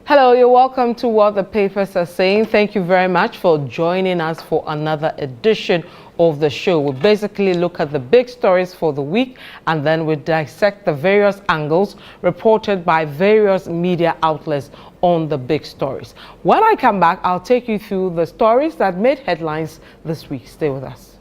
Hello, you're welcome to What the Papers Are Saying. Thank you very much for joining us for another edition of the show. We basically look at the big stories for the week and then we dissect the various angles reported by various media outlets on the big stories. When I come back, I'll take you through the stories that made headlines this week. Stay with us.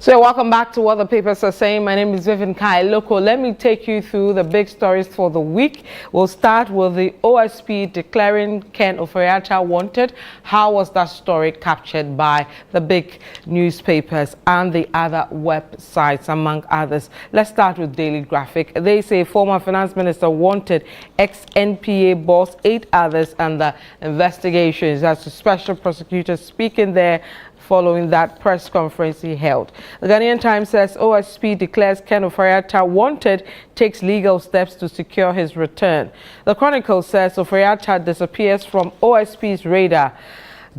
So welcome back to What the Papers Are Saying. My name is Vivian Lokko. Let me take you through the big stories for the week. We'll start with the OSP declaring Ken Ofori-Atta wanted. How was that story captured by the big newspapers and the other websites, among others? Let's start with Daily Graphic. They say former finance minister wanted ex-NPA boss, 8 others under investigations. That's a special prosecutor speaking there following that press conference he held. The Ghanaian Times says OSP declares Ken Ofori-Atta wanted, takes legal steps to secure his return. The Chronicle says Ofori-Atta disappears from OSP's radar.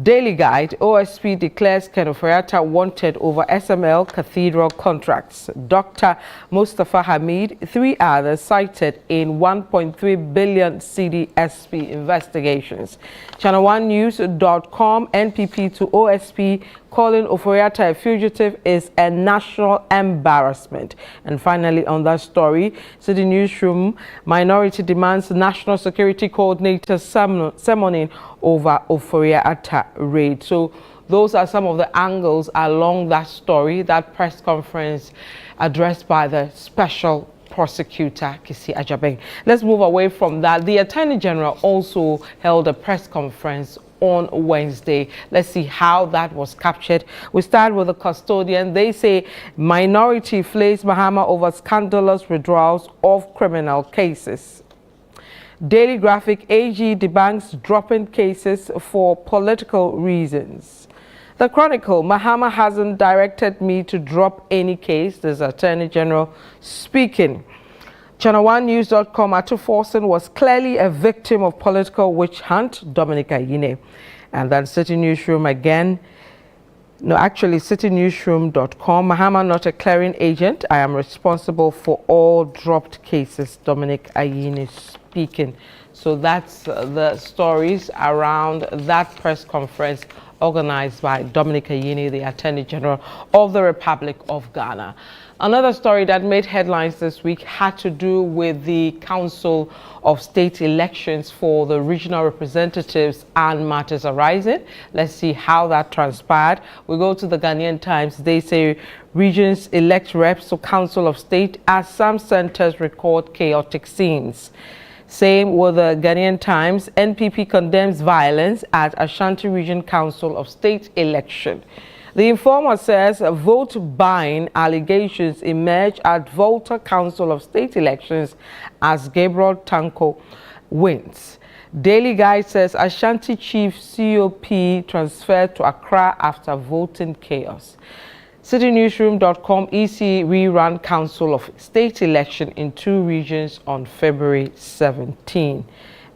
Daily Guide, OSP declares Ken Ofori-Atta wanted over SML Cathedral contracts. Dr. Mustafa Hamid, 3 others cited in 1.3 billion CDSP investigations. Channel1news.com, NPP to OSP, calling Ofori-Atta a fugitive is a national embarrassment. And finally, on that story, City Newsroom, minority demands national security coordinator summoning over Ofori-Atta raid. So those are some of the angles along that story, that press conference addressed by the special prosecutor Kisi Ajabeng. Let's move away from that. The Attorney General also held a press conference on Wednesday. Let's see how that was captured. We start with the custodian. They say minority flays Mahama over scandalous withdrawals of criminal cases. Daily Graphic, AG debunks dropping cases for political reasons. The Chronicle, Mahama hasn't directed me to drop any case. This is Attorney General speaking. Channel1news.com, Atu Forson was clearly a victim of political witch hunt, Dominic Ayine. And then City Newsroom again. No, actually, citynewsroom.com, Mahama not a clearing agent. I am responsible for all dropped cases, Dominic Ayine speaking. So that's the stories around that press conference organized by Dominic Ayine, the Attorney General of the Republic of Ghana. Another story that made headlines this week had to do with the Council of State elections for the regional representatives and matters arising. Let's see how that transpired. We go to the Ghanaian Times. They say regions elect reps to Council of State as some centers record chaotic scenes. Same with the Ghanaian Times. NPP condemns violence at Ashanti Region Council of State election. The Informer says vote buying allegations emerge at Volta Council of State elections as Gabriel Tanko wins. Daily Guide says Ashanti Chief COP transferred to Accra after voting chaos. CityNewsroom.com, EC rerun Council of State election in 2 regions on February 17.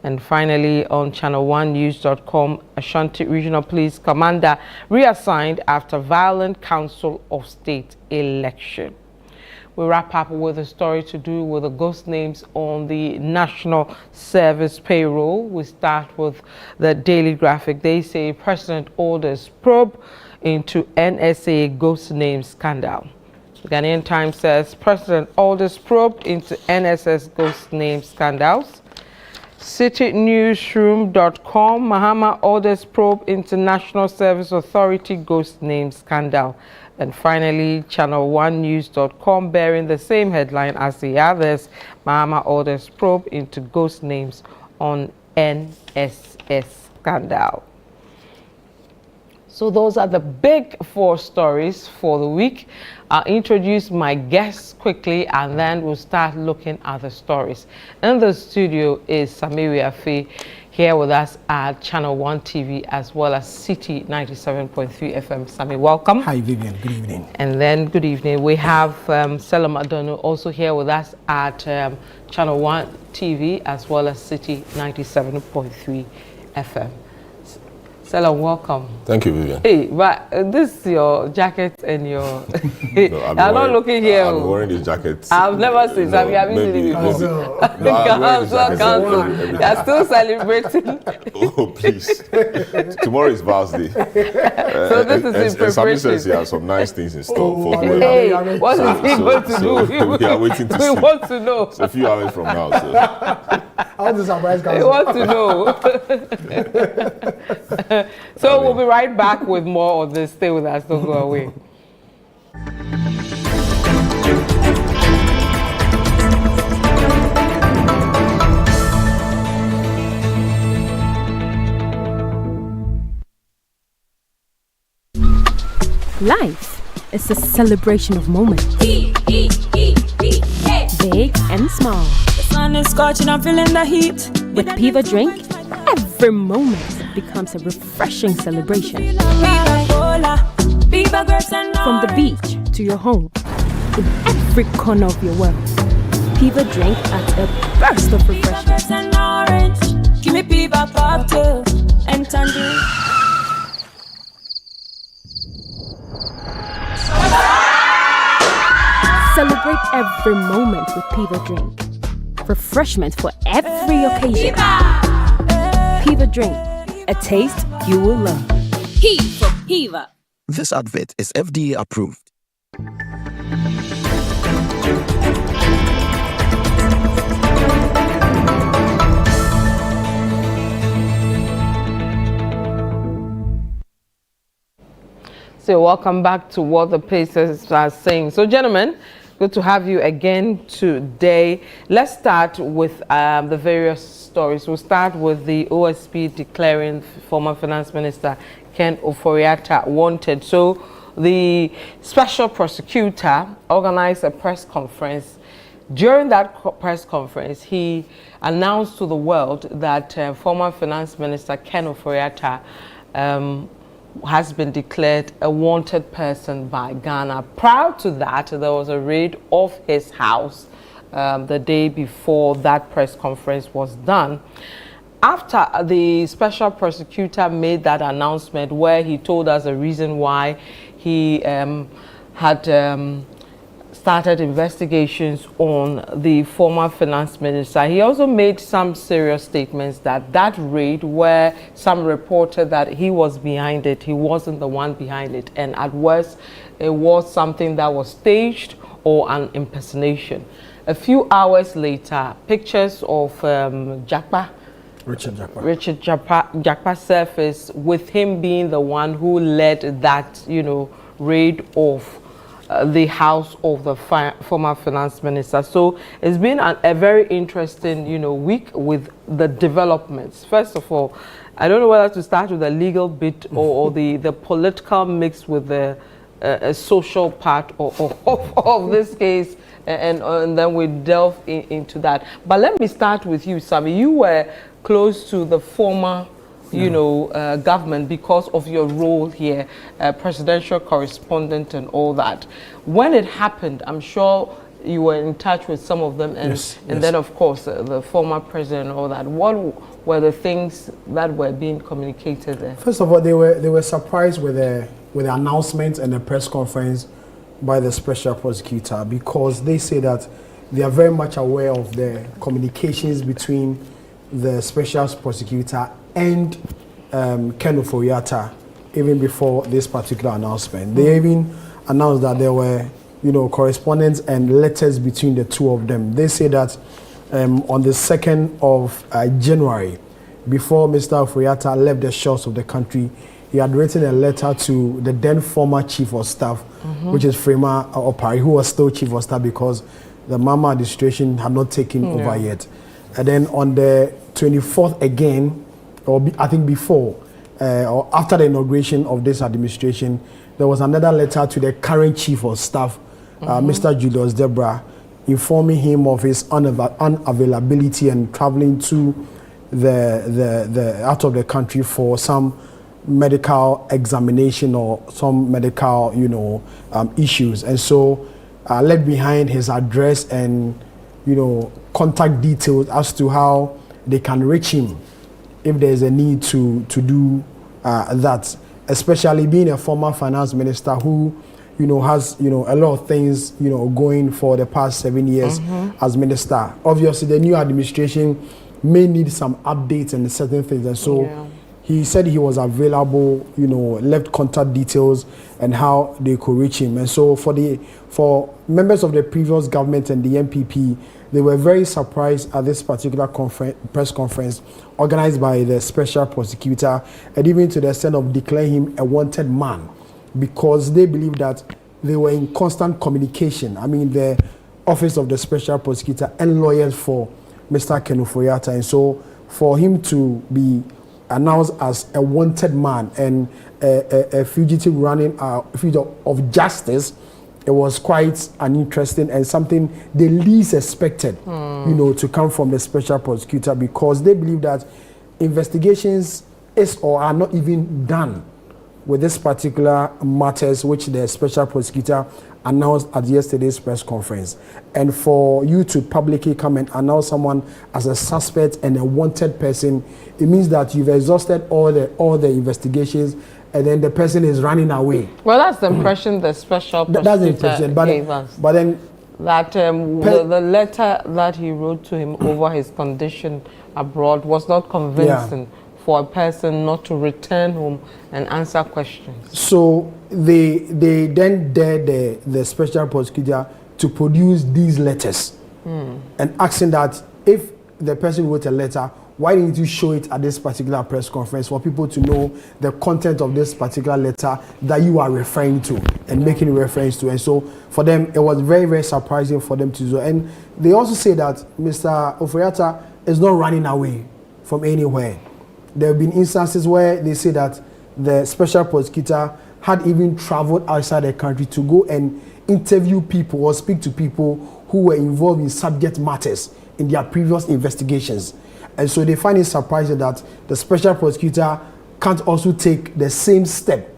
And finally, on Channel1news.com, Ashanti Regional Police Commander reassigned after violent Council of State election. We wrap up with a story to do with the ghost names on the National Service payroll. We start with the Daily Graphic. They say President orders probe into NSA ghost name scandal. The Ghanaian Times says President orders probe into NSS ghost name scandals. CityNewsroom.com, Mahama orders probe into National Service Authority ghost name scandal. And finally, Channel1news.com, bearing the same headline as the others, Mahama orders probe into ghost names on NSS scandal. So those are the big 4 stories for the week. I'll introduce my guests quickly and then we'll start looking at the stories. In the studio is Samiri Afe, here with us at Channel 1 TV as well as City 97.3 FM. Sami, welcome. Hi Vivian, good evening. And then good evening. We have Selam Adonu also here with us at Channel 1 TV as well as City 97.3 FM. Selam, welcome. Thank you, Vivian. Hey, but this is your jacket and your... No, I'm not looking here. I've been wearing this jacket. I've never seen Sami. Have you seen it before? You're still celebrating. Oh, please. Tomorrow is Val's Day. So this is in preparation. Sami says he has some nice things in store for whoever. Hey, what is he going to do? We are waiting to see. We want to know. It's a few hours from now. So. I want to surprise guys. We want to know. So we'll be right back with more of this. Stay with us. Don't go away. Life is a celebration of moments. Big and small. The sun is scorching, I'm feeling the heat. With Piva Drink, every moment becomes a refreshing celebration. From the beach to your home, in every corner of your world, Piva Drink adds a burst of refreshment. Give me Piva cocktail and tangerine. Celebrate every moment with Piva Drink. Refreshment for every occasion. Piva Drink, a taste you will love. P for Piva. This advert is FDA approved. So welcome back to what the Pacers are saying. So gentlemen, good to have you again today. Let's start with the various stories. We'll start with the OSP declaring former Finance Minister Ken Ofori-Atta wanted. So the special prosecutor organized a press conference. During that press conference, he announced to the world that former Finance Minister Ken Ofori-Atta has been declared a wanted person by Ghana. Prior to that, there was a raid of his house the day before that press conference was done. After the special prosecutor made that announcement where he told us a reason why he had started investigations on the former finance minister, he also made some serious statements that that raid where some reported that he was behind it, he wasn't the one behind it, and at worst it was something that was staged or an impersonation. A few hours later, pictures of Richard Jakpa surfaced with him being the one who led that, raid of the house of the former finance minister. So it's been a very interesting, week with the developments. First of all, I don't know whether to start with the legal bit or the political mix with the social part of this case, and then we delve into that. But let me start with you, Sami. You were close to the former government because of your role here, presidential correspondent and all that. When it happened, I'm sure you were in touch with some of them, and then of course the former president and all that. What were the things that were being communicated there? First of all, they were surprised with the announcement and the press conference by the special prosecutor, because they say that they are very much aware of the communications between the special prosecutor and Ken Ofori-Atta even before this particular announcement. They even announced that there were, correspondence and letters between the two of them. They say that on the 2nd of January, before Mr. Ofori-Atta left the shores of the country, he had written a letter to the then former chief of staff, which is Frema Opari, who was still chief of staff because the Mama administration had not taken over yet. And then on the 24th again, or I think before, or after the inauguration of this administration, there was another letter to the current chief of staff, Mr. Julius Debra, informing him of his unavailability and traveling to the out of the country for some medical examination or some medical, issues. And so left behind his address and, contact details as to how they can reach him if there is a need to do that, especially being a former finance minister who, has, a lot of things, going for the past 7 years as minister. Obviously, the new administration may need some updates and certain things. And so he said he was available, left contact details and how they could reach him. And so for members of the previous government and the MPP, they were very surprised at this particular press conference organized by the special prosecutor, and even to the extent of declaring him a wanted man, because they believe that they were in constant communication. I mean, the office of the special prosecutor and lawyers for Mr. Ken Ofori-Atta. And so for him to be announced as a wanted man and a fugitive running fugitive of justice, it was quite an interesting and something they least expected, to come from the special prosecutor, because they believe that investigations is or are not even done with this particular matters which the special prosecutor announced at yesterday's press conference. And for you to publicly come and announce someone as a suspect and a wanted person, it means that you've exhausted all the investigations, and then the person is running away. Well, that's the impression the special prosecutor gave us. But then that the letter that he wrote to him over his condition abroad was not convincing for a person not to return home and answer questions. So they then dared the special prosecutor to produce these letters and asking that if the person wrote a letter, why didn't you show it at this particular press conference for people to know the content of this particular letter that you are referring to and making reference to? And so for them, it was very, very surprising for them to do. And they also say that Mr. Ofori-Atta is not running away from anywhere. There have been instances where they say that the special prosecutor had even traveled outside the country to go and interview people or speak to people who were involved in subject matters in their previous investigations. And so they find it surprising that the special prosecutor can't also take the same step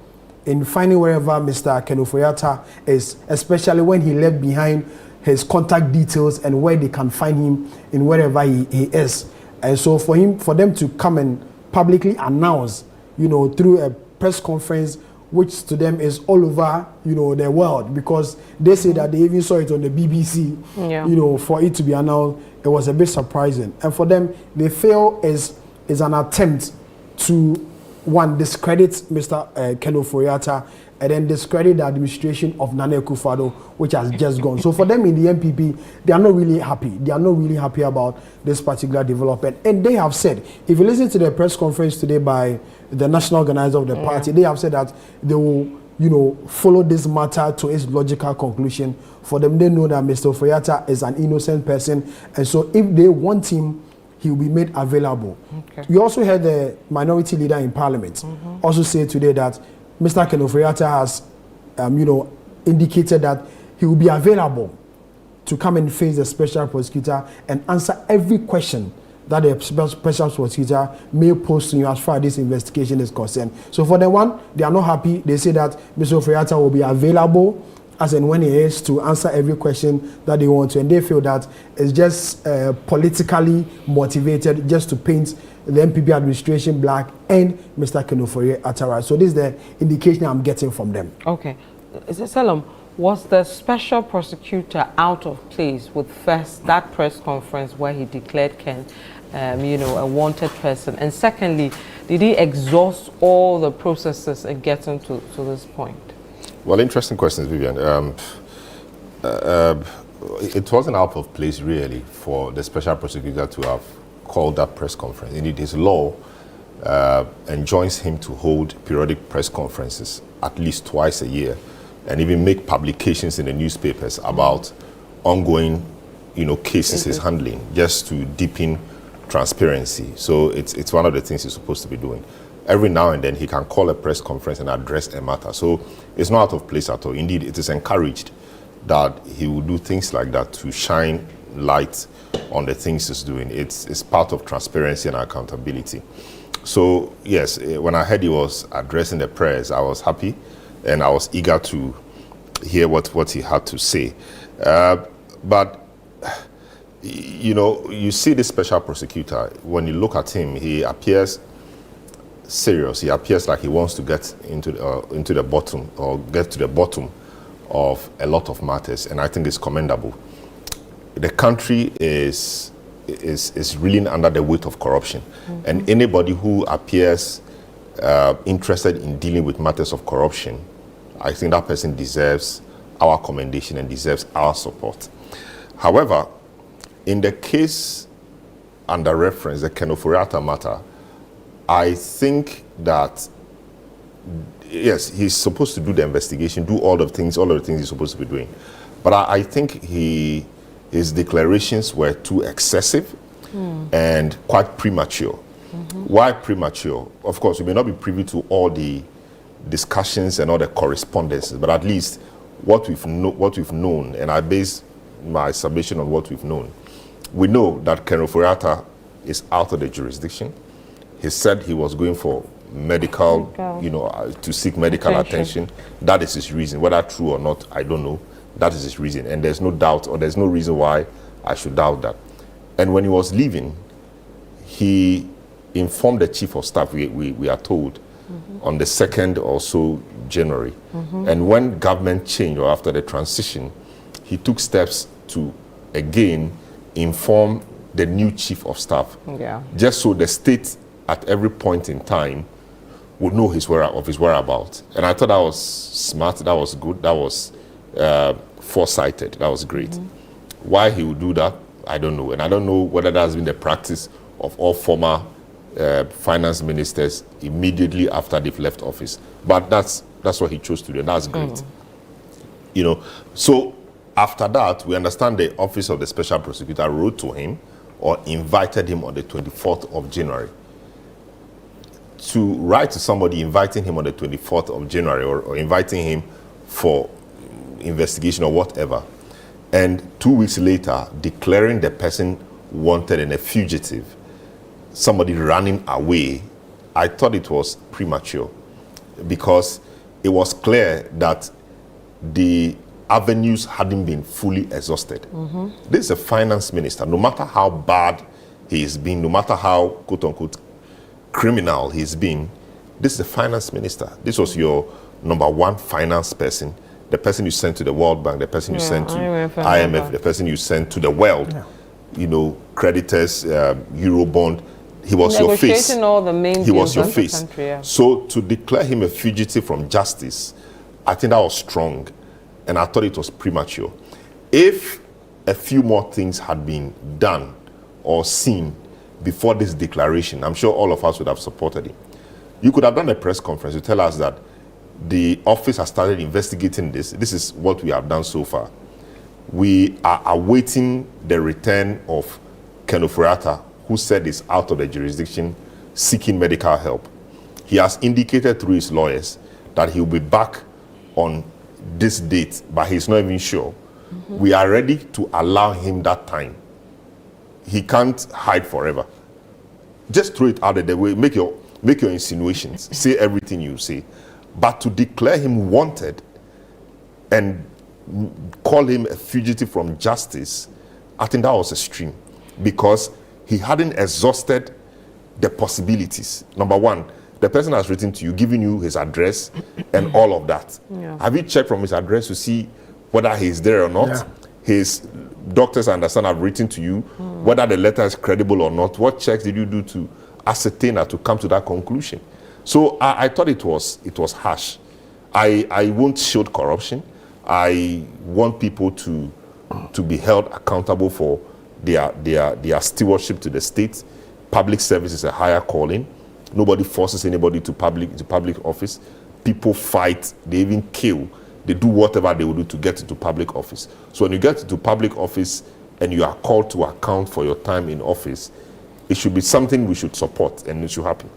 in finding wherever Mr. Ken Ofori-Atta is, especially when he left behind his contact details and where they can find him in wherever he is. And so for them to come and publicly announce, through a press conference, which to them is all over, the world, because they say that they even saw it on the BBC, for it to be announced, it was a bit surprising. And for them, they feel is an attempt to, one, discredit Mr. Ken Ofori-Atta, and then discredit the administration of Nana Akufo-Addo, which has just gone. So for them in the MPP, they are not really happy. They are not really happy about this particular development. And they have said, if you listen to the press conference today by the national organizer of the party, they have said that they will, follow this matter to its logical conclusion. For them, they know that Mr. Ofori-Atta is an innocent person. And so if they want him, he will be made available. Okay. We also heard the minority leader in parliament also say today that Mr. Ken Ofori-Atta has, indicated that he will be available to come and face the special prosecutor and answer every question that the special prosecutor may pose to you as far as this investigation is concerned. So for the one, they are not happy. They say that Mr. Ofori-Atta will be available as and when he is to answer every question that they want to. And they feel that it's just politically motivated just to paint the MPP administration black and Mr. Ken Ofori-Atta. So this is the indication I'm getting from them. Okay. Salam, was the special prosecutor out of place with first that press conference where he declared Ken, a wanted person? And secondly, did he exhaust all the processes in getting to this point? Well, interesting questions, Vivian. It wasn't out of place, really, for the special prosecutor to have called that press conference. Indeed, his law enjoins him to hold periodic press conferences at least twice a year, and even make publications in the newspapers about ongoing, cases he's handling, just to deepen transparency. So it's one of the things he's supposed to be doing. every now and then he can call a press conference and address a matter. So it's not out of place at all. Indeed, it is encouraged that he will do things like that to shine light on the things he's doing. It's part of transparency and accountability. So yes, when I heard he was addressing the press, I was happy and I was eager to hear what he had to say. But you know, you see the special prosecutor, when you look at him, he appears serious. He appears like he wants to get into the bottom, or get to the bottom of a lot of matters, and I think it's commendable. The country is reeling under the weight of corruption, and anybody who appears interested in dealing with matters of corruption, I think that person deserves our commendation and deserves our support. However, in the case under reference, the Ken Ofori-Atta matter, I think that, yes, he's supposed to do the investigation, do all the things he's supposed to be doing. But I think his declarations were too excessive and quite premature. Why premature? Of course, we may not be privy to all the discussions and all the correspondences, but at least what we've known, and I base my submission on what we've known. We know that Ken Ofori-Atta is out of the jurisdiction. He said he was going for medical, you know, to seek medical attention. That is his reason. Whether true or not, I don't know. That is his reason. And there's no doubt, or there's no reason why I should doubt that. And when he was leaving, he informed the chief of staff, we are told, on the 2nd or so January. And when government changed, or after the transition, he took steps to, again, inform the new chief of staff, just so the state at every point in time would know his whereabouts. And I thought that was smart, that was good, that was foresighted, that was great. Why he would do that, I don't know. And I don't know whether that has been the practice of all former finance ministers immediately after they've left office. But that's what he chose to do, and that's great. You know, so after that, we understand the office of the special prosecutor wrote to him or invited him on the 24th of January. To write to somebody inviting him on the 24th of January or inviting him for investigation or whatever, and 2 weeks later declaring the person wanted and a fugitive, somebody running away, I thought it was premature, because it was clear that the avenues hadn't been fully exhausted. This is a finance minister. No matter how bad he has been, no matter how quote-unquote criminal he's been, this is a finance minister. This was your number one finance person, the person you sent to the World Bank, the person you sent to IMF, the person you sent to the world, you know, creditors, Eurobond. He was your face. All the main he was your face. Country, So to declare him a fugitive from justice, I think that was strong, and I thought it was premature. If a few more things had been done or seen before this declaration, I'm sure all of us would have supported him. You could have done a press conference to tell us that the office has started investigating this. This is what we have done so far. We are awaiting the return of Ken Ofori-Atta, who said is out of the jurisdiction seeking medical help. He has indicated through his lawyers that he will be back on this date, but he's not even sure. We are ready to allow him that time. He can't hide forever. Just throw it out of the way, make your insinuations, say everything you say. But to declare him wanted and call him a fugitive from justice, I think that was extreme, because he hadn't exhausted the possibilities. Number one, the person has written to you, giving you his address and all of that. Have you checked from his address to see whether he's there or not? His doctors, I understand, have written to you whether the letter is credible or not. What checks did you do to ascertain that, to come to that conclusion? So I thought it was harsh. I won't shield corruption. I want people to be held accountable for their stewardship to the state. Public service is a higher calling. Nobody forces anybody to public office. People fight, they even kill, they do whatever they will do to get into public office. So when you get into public office and you are called to account for your time in office, it should be something we should support and it should happen.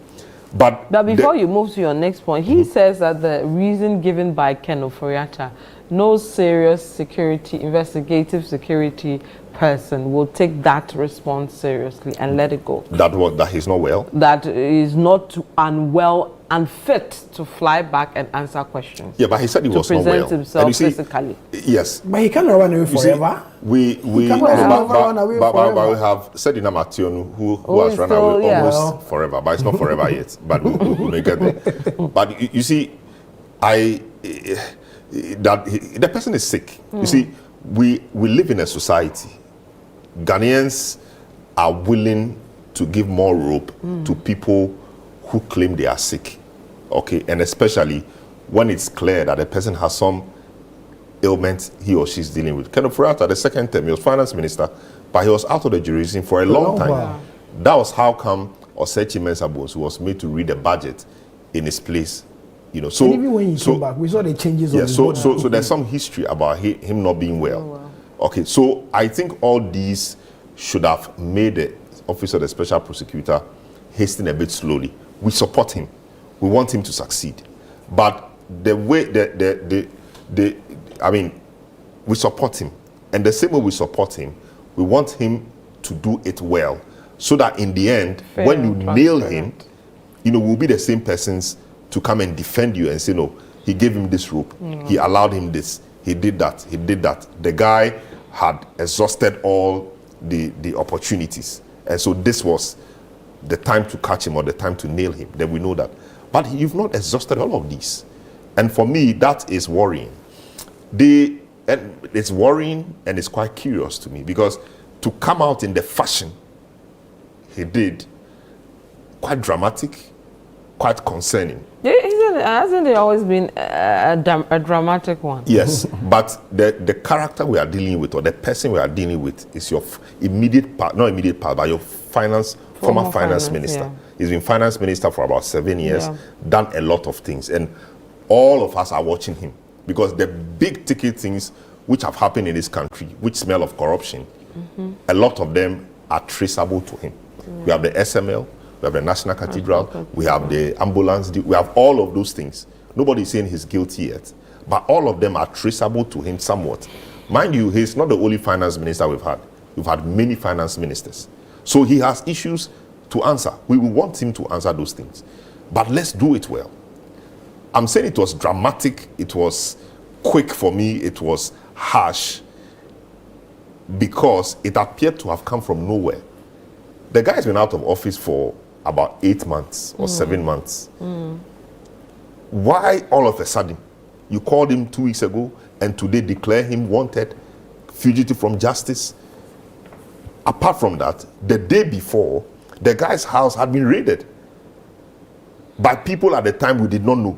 But before you move to your next point, he says that the reason given by Ken Ofori-Atta, no serious security, investigative security person will take that response seriously and let it go. that he's not well. That is not unwell, unfit to fly back and answer questions. Yeah, but he said he was not well. To present himself And you see, physically. Yes. But he cannot run away You see, forever. we cannot run away but forever. we have Sedina Mationu who Who has is run still, away yeah. almost forever, but it's not forever yet. But we'll get there. But you see, the person is sick. You see, we live in a society. Ghanaians are willing to give more rope to people who claim they are sick. Okay, and especially when it's clear that a person has some ailment he or she's dealing with. Ken Ofori-Atta, the second term, he was finance minister, but he was out of the jurisdiction for a long time. while. That was how come Osechi Mensah was made to read the budget in his place. You know, so And even when he came back, we saw the changes yeah, on his so body. there's some history about him not being well. Okay, so I think all these should have made the office of the special prosecutor hasten a bit slowly. We support him. We want him to succeed. But the way we support him. And the same way we support him, we want him to do it well. So that in the end, Fair when you and nail him, transparent. you know, we'll be the same persons to come and defend you and say, no, he gave him this rope. He allowed him this. He did that. He did that. The guy had exhausted all the opportunities. And so this was the time to catch him or the time to nail him. Then we know that. But you've not exhausted all of these. And for me, that is worrying. And it's worrying and it's quite curious to me because to come out in the fashion he did, quite dramatic, quite concerning. Hasn't it always been a dramatic one? Yes, but the character we are dealing with or the person we are dealing with is your immediate part, not immediate part, but your former finance minister. Yeah. He's been finance minister for about 7 years, Yeah. done a lot of things, and all of us are watching him because the big ticket things which have happened in this country, which smell of corruption, a lot of them are traceable to him. We have the SML, we have the National Cathedral, we have the ambulance, we have all of those things. Nobody is saying he's guilty yet, but all of them are traceable to him somewhat. Mind you, he's not the only finance minister we've had. We've had many finance ministers. So he has issues to answer. We will want him to answer those things. But let's do it well. I'm saying it was dramatic, it was quick for me, it was harsh, because it appeared to have come from nowhere. The guy's been out of office for about 8 months or 7 months. Why all of a sudden you called him 2 weeks ago and today declare him wanted, fugitive from justice? Apart from that, the day before, the guy's house had been raided by people at the time we did not know.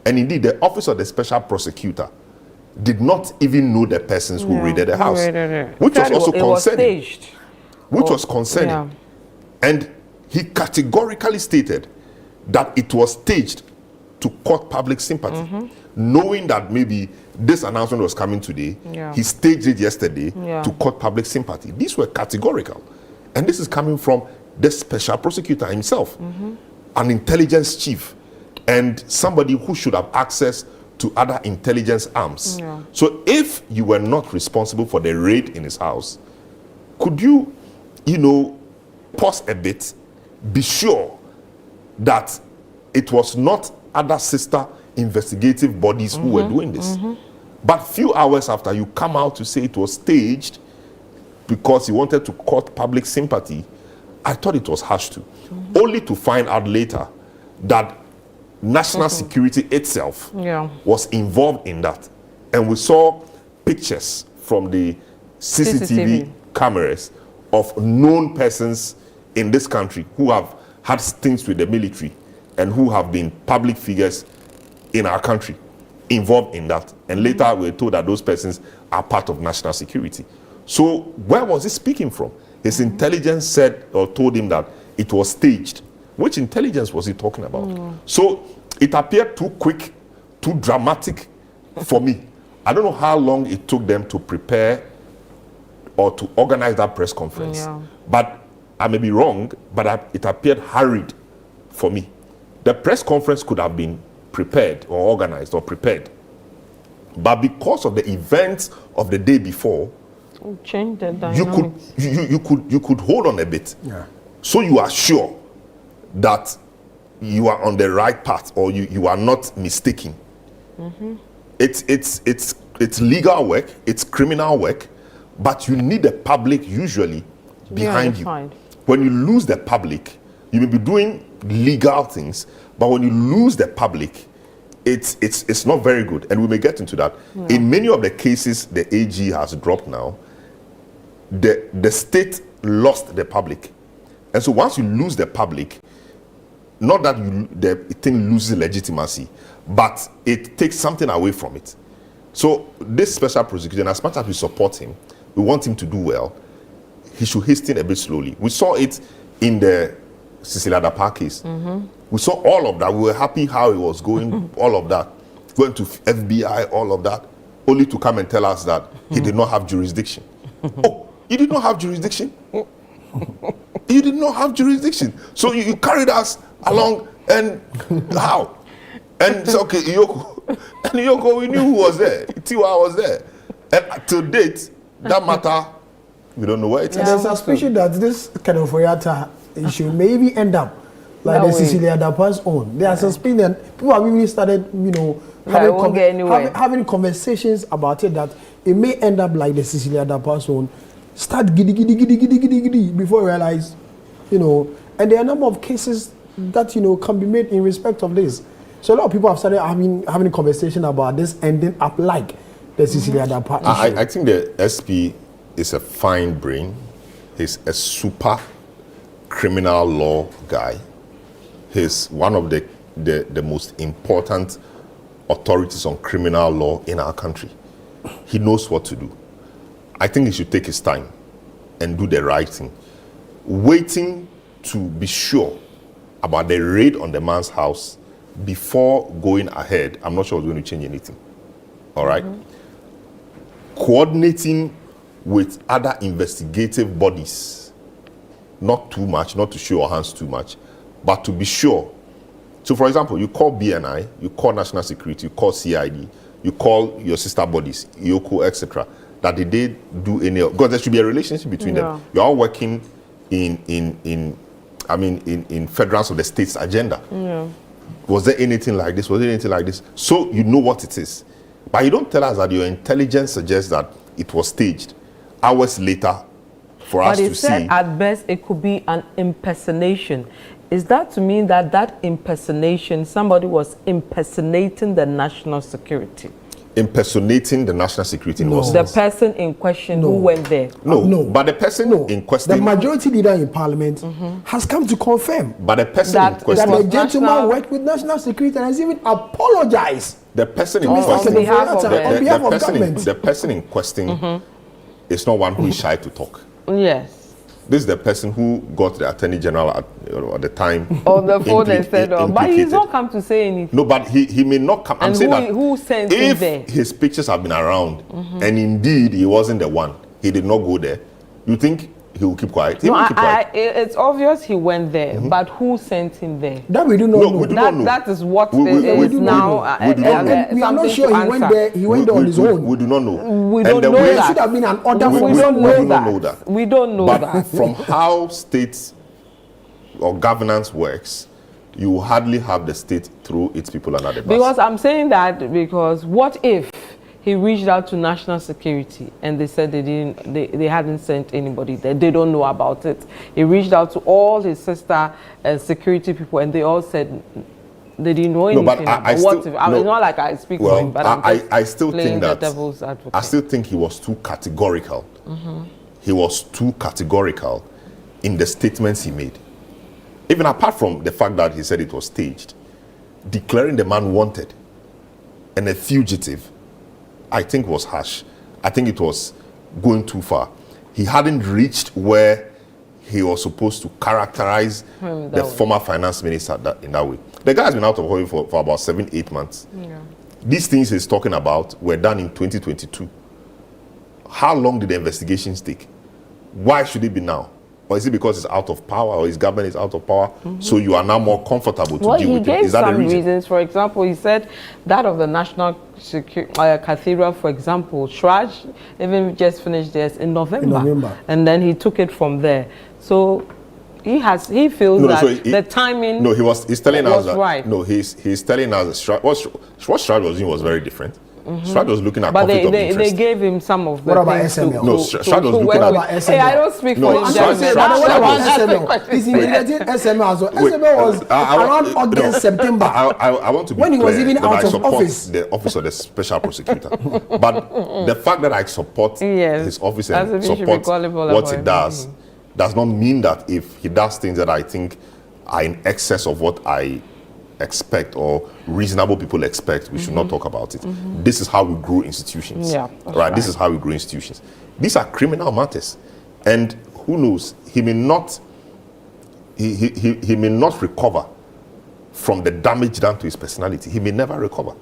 And indeed, the office of the special prosecutor did not even know the persons who raided the house, which was also concerning. Which was concerning. Yeah. And he categorically stated that it was staged to court public sympathy. Knowing that maybe this announcement was coming today, he staged it yesterday to court public sympathy. These were categorical. And this is coming from the special prosecutor himself, an intelligence chief, and somebody who should have access to other intelligence arms. So if you were not responsible for the raid in his house, could you, pause a bit, be sure that it was not other sister investigative bodies who were doing this? But few hours after, you come out to say it was staged because he wanted to court public sympathy. I thought it was harsh too. Only to find out later that national security itself was involved in that. And we saw pictures from the CCTV cameras of known persons in this country who have had stints with the military and who have been public figures in our country involved in that. And later we were told that those persons are part of national security. So where was he speaking from? His intelligence said or told him that it was staged. Which intelligence was he talking about? So it appeared too quick, too dramatic for me. I don't know how long it took them to prepare or to organize that press conference. But I may be wrong, but it appeared hurried for me. The press conference could have been prepared or organized or prepared. But because of the events of the day before, Change the dynamics. you could hold on a bit. Yeah. So you are sure that you are on the right path, or you are not mistaken. It's legal work, it's criminal work, but you need the public usually behind you. Fine. When you lose the public, you may be doing legal things, but when you lose the public, it's not very good, and we may get into that. In many of the cases the AG has dropped now, the state lost the public, and so once you lose the public, not that the thing loses legitimacy, but it takes something away from it. So this special prosecutor, as much as we support him, we want him to do well, he should hasten a bit slowly. We saw it in the Sicily-Atta case. We saw all of that. We were happy how it was going, all of that. Going to FBI, all of that, only to come and tell us that he did not have jurisdiction. Oh, you did not have jurisdiction? You did not have jurisdiction. So you carried us along, and how? And it's okay, Iyoko. And Iyoko, we knew who was there. Tiwa was there. And to date, that matter, we don't know where it is. There's a suspicion that this Ken Ofori-Atta issue maybe end up like the Sicily-Atta's own. They are suspecting, people have really started, having conversations about it, that it may end up like the Sicily-Atta's own. Start giddy before you realize, and there are a number of cases that, can be made in respect of this. So a lot of people have started having a conversation about this ending up like the Sicily-Atta issue. I think the SP is a fine brain. He's a super criminal law guy. He's one of the most important authorities on criminal law in our country. He knows what to do. I think he should take his time and do the right thing. Waiting to be sure about the raid on the man's house before going ahead, I'm not sure it's going to change anything. All right? Coordinating with other investigative bodies, not too much, not to show your hands too much, but to be sure. So, for example, you call BNI, you call National Security, you call CID, you call your sister bodies, IOCO, etc., that they did do any, because there should be a relationship between them. You're all working in federals of the state's agenda. Was there anything like this? Was there anything like this? So you know what it is. But you don't tell us that your intelligence suggests that it was staged. Hours later, for us to see. But it said at best it could be an impersonation. Is that to mean that impersonation, somebody was impersonating the national security? Impersonating the national security? No. The person in question who went there? No. But the person in question... The majority leader in parliament has come to confirm but the person in question... that the gentleman worked with national security and has even apologized. The person in question... on behalf of government. The person in question is not one who is shy to talk. Yes. This is the person who got the Attorney General at the time. On the phone and said, but he's not come to say anything. No, but he may not come. I'm saying that who sent him there? If his pictures have been around, and indeed he wasn't the one, he did not go there, you think he will keep quiet? He will keep quiet. It's obvious he went there, but who sent him there? That we do not know. We do not know. That is what is now. We are not sure he went there. He went there on his own. We do not know. We don't know that. There should have been an order. We don't know that. We don't know that. But from how states or governance works, you hardly have the state throw its people under the bus. Because I'm saying that because what if he reached out to national security and they said they hadn't sent anybody there, they don't know about it. He reached out to all his sister security people and they all said they didn't know anything. It's not like I speak for him, but I still think that devil's advocate. I still think he was too categorical. He was too categorical in the statements he made. Even apart from the fact that he said it was staged, declaring the man wanted and a fugitive, I think was harsh. I think it was going too far. He hadn't reached where he was supposed to characterize the former finance minister in that way. The guy has been out of office for about 7-8 months. Yeah. These things he's talking about were done in 2022. How long did the investigations take? Why should it be now? Or is it because it's out of power, or his government is out of power, so you are now more comfortable to deal he with it? gave Is that the some reason? reasons. For example, he said that of the National Cathedral, for example, Shraj even just finished theirs in November. And then he took it from there. So he feels that the timing. No, he's telling us that. Right. No, he's telling us that what Shraj was doing was very different. Shraj was looking at But conflict of they interest. gave him some of the What about things SML? No, Shraj was looking at SML. Hey, I don't speak No, for him. Shraj- That's Shraj- What about the SML? He's integrating SML as well. Wait, SML was around no, August, September. I want to be When he clear was even that out I of support office. the office of the special prosecutor. But the fact that I support his office and that's if he should be support gullible what about he does not mean that if he does things that I think are in excess of what I expect or reasonable people expect, we should not talk about it. This is how we grow institutions. Yeah, right? This is how we grow institutions. These are criminal matters, and who knows, he may not recover from the damage done to his personality. He may never recover.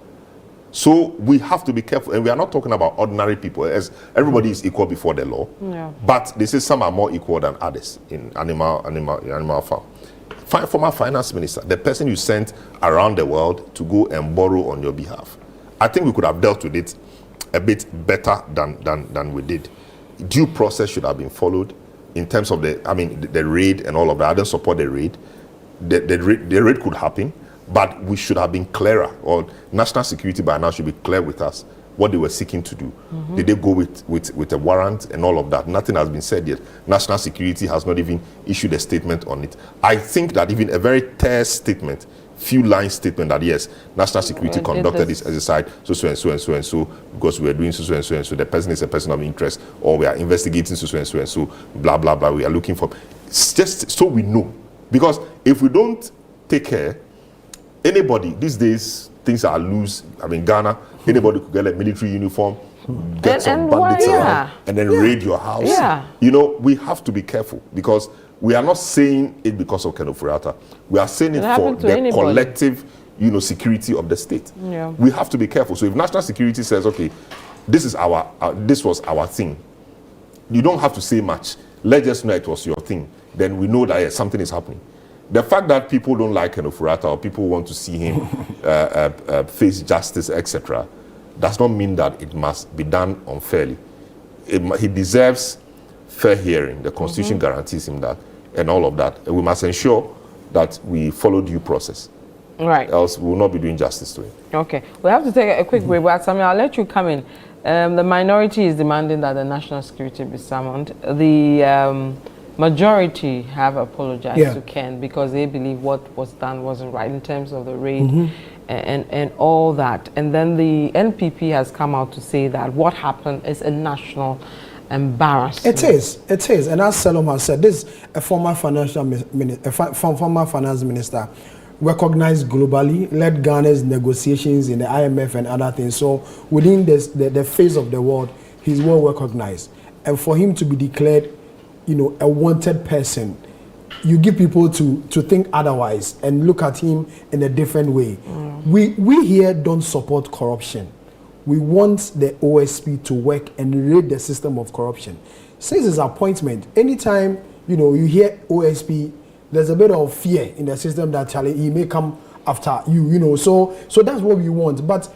So we have to be careful, and we are not talking about ordinary people, as everybody is equal before the law. But they say some are more equal than others in animal farm. Former finance minister, the person you sent around the world to go and borrow on your behalf. I think we could have dealt with it a bit better than we did. Due process should have been followed in terms of the raid and all of that. I don't support the raid. The raid could happen, but we should have been clearer, or national security by now should be clear with us what they were seeking to do. Did they go with a warrant and all of that? Nothing has been said yet. National security has not even issued a statement on it. I think that even a very terse statement, few line statement that yes, national security conducted this exercise so and so and so and so because we are doing so and so and so. The person is a person of interest, or we are investigating so and so and so, blah blah blah. We are looking for, just so we know. Because if we don't take care, anybody these days, things are loose. I mean, Ghana, anybody could get a military uniform, get some bandits around, and then raid your house. You know, we have to be careful, because we are not saying it because of Ken Ofori-Atta. We are saying it for the collective, security of the state. We have to be careful. So if national security says, okay, this was our thing, you don't have to say much. Let's just know it was your thing. Then we know that yes, something is happening. The fact that people don't like Ken Ofori-Atta, or people want to see him face justice, etc., does not mean that it must be done unfairly. He deserves fair hearing. The Constitution guarantees him that, and all of that. And we must ensure that we follow due process. Right. Else we will not be doing justice to him. Okay. We have to take a quick break, but Samuel, I'll let you come in. The minority is demanding that the national security be summoned. The majority have apologized to Ken because they believe what was done wasn't right in terms of the raid and all that. And then the NPP has come out to say that what happened is a national embarrassment. It is. And as Salom has said, this is a former finance minister, recognized globally, led Ghana's negotiations in the IMF and other things. So within the face of the world, he's well recognized. And for him to be declared, a wanted person, you give people to think otherwise and look at him in a different way. We here don't support corruption. We want the OSP to work and rid the system of corruption. Since his appointment, anytime you hear OSP, there's a bit of fear in the system that he may come after you. So that's what we want. But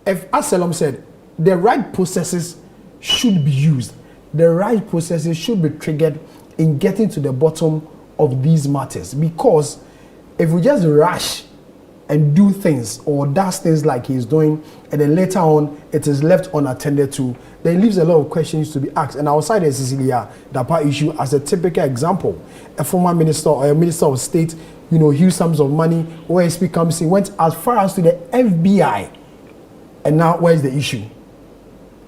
as Salom said, the right processes should be used. The right processes should be triggered in getting to the bottom of these matters. Because if we just rush and do things or does things like he's doing, and then later on it is left unattended to, then it leaves a lot of questions to be asked. And outside the Cecilia Dapa issue as a typical example, a former minister or a minister of state, huge sums of money, OSP comes in, went as far as to the FBI, and now where's the issue?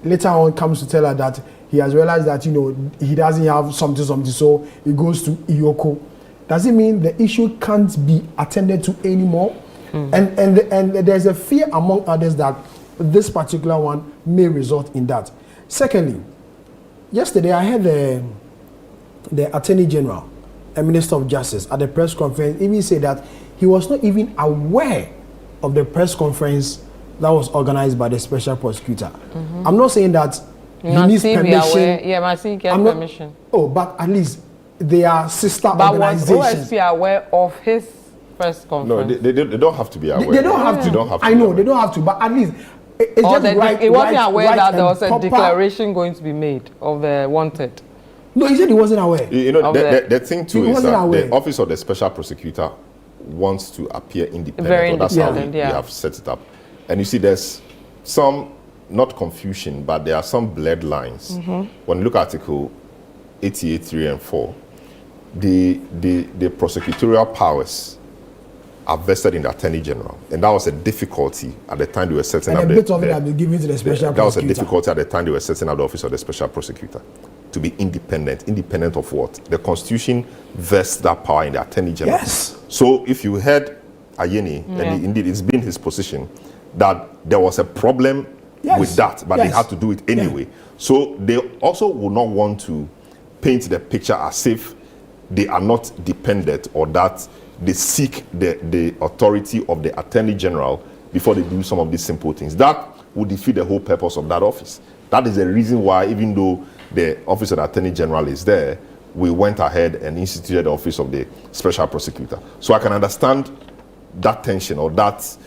Later on comes to tell her that he has realized that he doesn't have something, so he goes to Iyoko. Does it mean the issue can't be attended to anymore? And there's a fear among others that this particular one may result in that. Secondly, yesterday I heard the Attorney General and Minister of Justice at the press conference even say that he was not even aware of the press conference that was organized by the special prosecutor. I'm not saying that he needs permission. Must he get permission? But at least they are sister But was organizations. OSP aware of his press No, conference? they don't have to be aware. They don't have to. They don't have to. I know they don't have to, but at least it's Or just right. he wasn't right, aware right that there and was a proper- declaration going to be made of the wanted. No, he said he wasn't aware. You know, Of the thing too He is wasn't that aware. the office of the special prosecutor wants to appear independent. Very or that's how independent, we yeah. have set it up. And you see, there's some, not confusion, but there are some blurred lines. When you look at Article 88, 3 and 4, the prosecutorial powers are vested in the Attorney General. And that was a difficulty at the time they were setting And up a bit of it had been given to the special that was a prosecutor. difficulty at the time they were setting up the office of the special prosecutor. To be independent. Independent of what? The Constitution vests that power in the Attorney General. Yes. So if you heard Ayeni, and indeed it's been his position, that there was a problem Yes. with that, but they Yes. had to do it anyway. So they also would not want to paint the picture as if they are not dependent or that they seek the authority of the Attorney General before they do some of these simple things. That would defeat the whole purpose of that office. That is the reason why, even though the Office of the Attorney General is there, we went ahead and instituted the Office of the Special Prosecutor. So I can understand that tension or that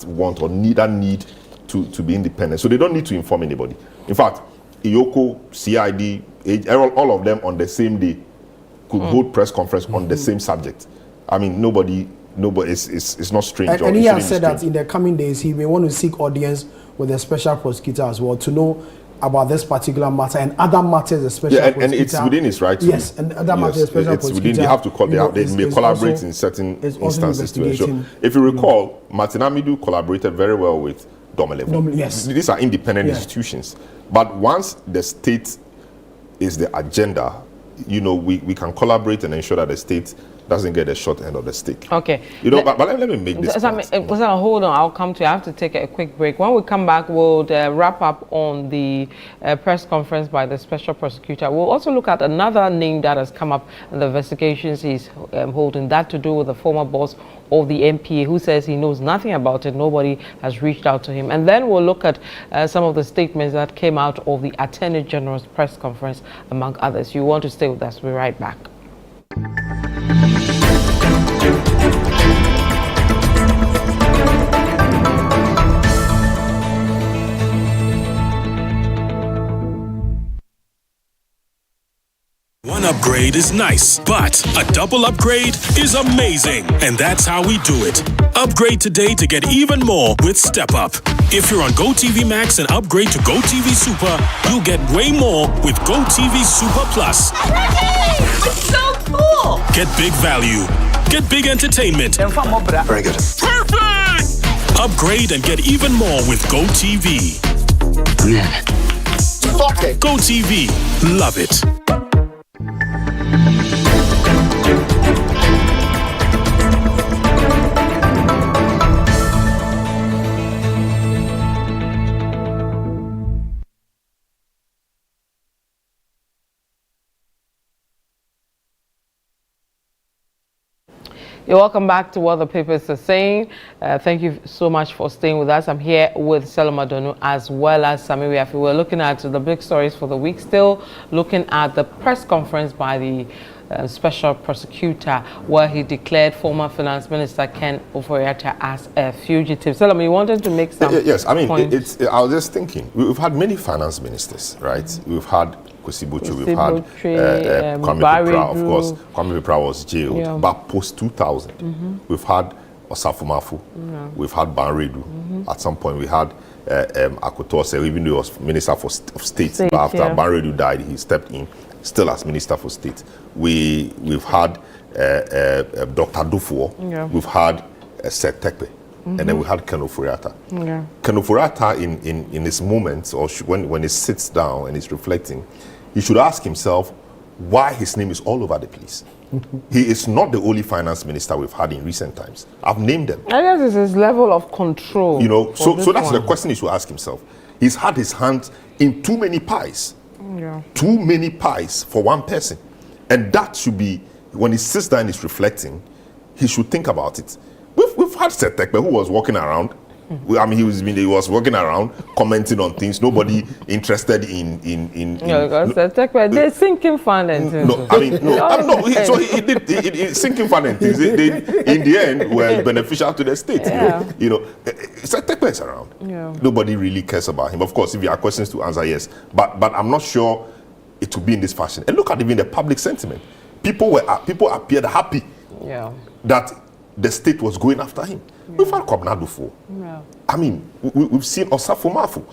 want or that need to be independent. So they don't need to inform anybody. In fact, Iyoko, CID, all of them on the same day could hold press conference on the same subject. I mean, nobody it's not strange. And he has said that in the coming days he may want to seek audience with the special prosecutor as well to know about this particular matter and other matters the special prosecutor. And it's within his right to. Yes, and other matters the special it's prosecutor. within, they have to call, they may collaborate also, in certain is also instances to ensure. investigating, If you recall, Martin Amidu collaborated very well with Domelevo. Yes. These are independent Yeah. institutions. But once the state is the agenda, you know, we can collaborate and ensure that the state doesn't get the short end of the stick. Okay. You know, but let me make this point. Hold on, I'll come to you. I have to take a quick break. When we come back, we'll wrap up on the press conference by the special prosecutor. We'll also look at another name that has come up in the investigations he's holding, that to do with the former boss of the MPA who says he knows nothing about it. Nobody has reached out to him. And then we'll look at some of the statements that came out of the Attorney General's press conference, among others. You want to stay with us. We'll be right back. One upgrade is nice, but a double upgrade is amazing. And that's how we do it. Upgrade today to get even more with Step Up. If you're on GoTV Max and upgrade to GoTV Super, you'll get way more with GoTV Super Plus. It's so cool! Get big value. Get big entertainment. Very good. Perfect! Upgrade and get even more with GoTV. GoTV. Love it. You're welcome back to what the papers are saying. Thank you so much for staying with us. I'm here with Selma Donu as well as Sami Wiafi. We're looking at the big stories for the week, still looking at the press conference by the special prosecutor where he declared former finance minister Ken Ofori-Atta as a fugitive. Selma, you wanted to make some Yes, I mean, points. I was just thinking, we've had many finance ministers, right? We've had Kwesi-Botchwey, we've had Kwame Pepra, of course. Kwame Pepra was jailed, Yeah. but post 2000, we've had Osafumafu, we've had Banredu. At some point, we had Akotose, even though he was Minister of State, but after Banredu died, he stepped in, still as Minister for State. We've had Dr. Dufour, we've had Seth Tekpe, and then we had Ken Ofori-Atta. Ken Ofori-Atta, in his moments, or when he sits down and he's reflecting, he should ask himself why his name is all over the place. He is not the only finance minister we've had in recent times. I've named them. I guess it's his level of control. You know, so that's the one. question he should ask himself. He's had his hands in too many pies. Too many pies for one person. And that should be, when he sits down and is reflecting, he should think about it. We've had Seth Tekpe who was walking around I mean, he was walking around commenting on things. Nobody interested in they're sinking fund and things. no, I mean, so he did sinking fund and things. They in the end were beneficial to the state. Yeah. You know, it's a tech place around. Yeah. Nobody really cares about him. Of course, if you have questions to answer, yes, but I'm not sure it will be in this fashion. And look at even the public sentiment. People appeared happy that the state was going after him. We've had Kobna before. Yeah. I mean, we've seen Osafo Mafu.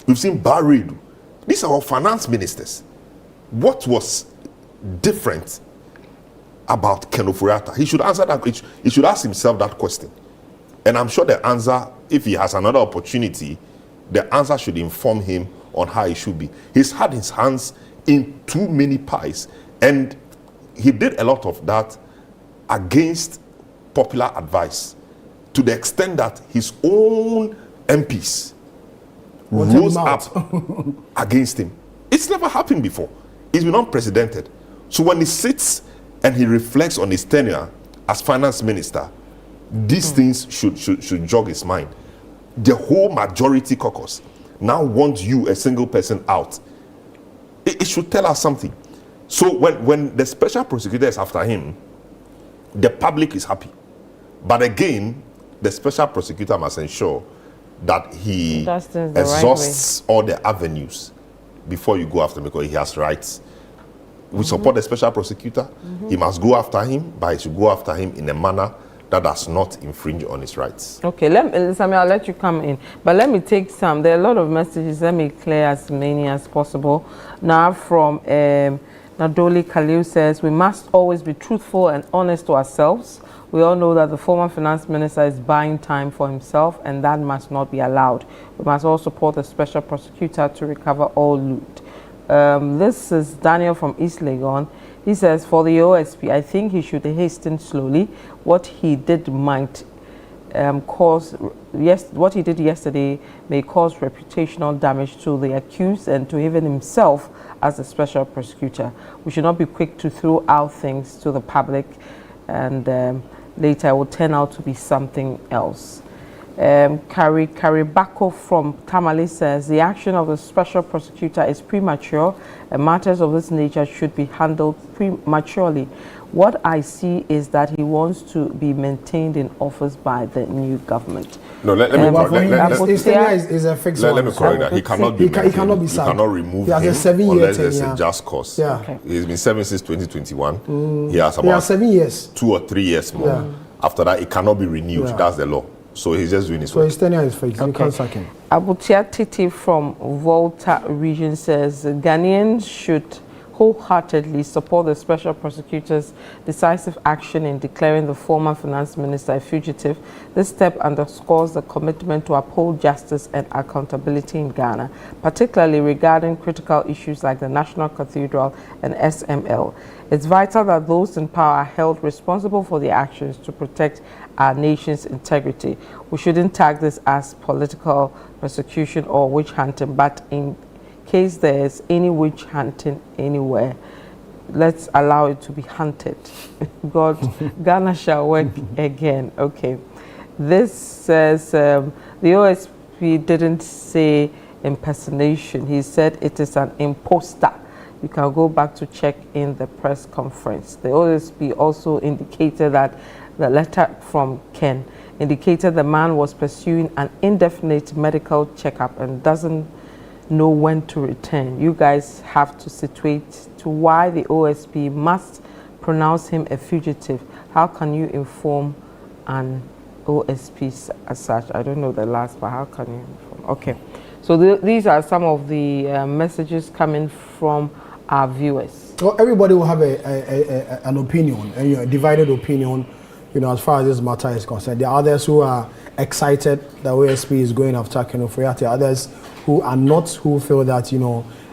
We've seen Barredu. These are all finance ministers. What was different about Ken Ofori-Atta? He should answer that. He should ask himself that question. And I'm sure the answer, if he has another opportunity, the answer should inform him on how he should be. He's had his hands in too many pies. And he did a lot of that against popular advice, to the extent that his own MPs rose up against him. It's never happened before. It's been unprecedented. So when he sits and he reflects on his tenure as finance minister, these things should jog his mind. The whole majority caucus now wants you, a single person, out. It should tell us something. So when the special prosecutor is after him, the public is happy. But again, the special prosecutor must ensure that he exhausts all the avenues before you go after him, because he has rights. We support the special prosecutor. He must go after him, but he should go after him in a manner that does not infringe on his rights. Okay, Sammy, I'll let you come in. But let me take some. There are a lot of messages. Let me clear as many as possible. Now from Nadoli Khalil says, we must always be truthful and honest to ourselves. We all know that the former finance minister is buying time for himself, and that must not be allowed. We must all support the special prosecutor to recover all loot. This is Daniel from East Legon. He says, for the OSP, I think he should hasten slowly. What he did might what he did yesterday may cause reputational damage to the accused and to even himself as a special prosecutor. We should not be quick to throw out things to the public, and later it will turn out to be something else. Karibako from Tamale says, the action of the special prosecutor is premature and matters of this nature should be handled prematurely. What I see is that he wants to be maintained in office by the new government. No, let me correct. His tenure is a fixed one. Let me correct that. He cannot be he cannot be sacked. You cannot remove he has him a 7-year unless there's tenure. a just cause. Yeah. Okay. He's been serving since 2021. He has about 7 years. 2 or 3 years more. Yeah. After that, it cannot be renewed. Yeah. That's the law. So he's just doing his work. So his tenure is fixed. You can't sack him. Abutia Titi from Volta region says, Ghanaians should wholeheartedly support the special prosecutor's decisive action in declaring the former finance minister a fugitive. This step underscores the commitment to uphold justice and accountability in Ghana, particularly regarding critical issues like the National Cathedral and SML. It's vital that those in power are held responsible for their actions to protect our nation's integrity. We shouldn't tag this as political persecution or witch hunting, but in case there's any witch hunting anywhere, let's allow it to be hunted. God, Ghana shall work again. Okay. This says the OSP didn't say impersonation. He said it is an imposter. You can go back to check in the press conference. The OSP also indicated that the letter from Ken indicated the man was pursuing an indefinite medical checkup and doesn't know when to return. You guys have to situate to why the OSP must pronounce him a fugitive. How can you inform an OSP as such? I don't know the last, but how can you inform? Okay, so these are some of the messages coming from our viewers. Well, everybody will have an opinion, a divided opinion, as far as this matter is concerned. There are others who are excited that OSP is going after Ken Ofori-Atta. Others who are not, who feel that,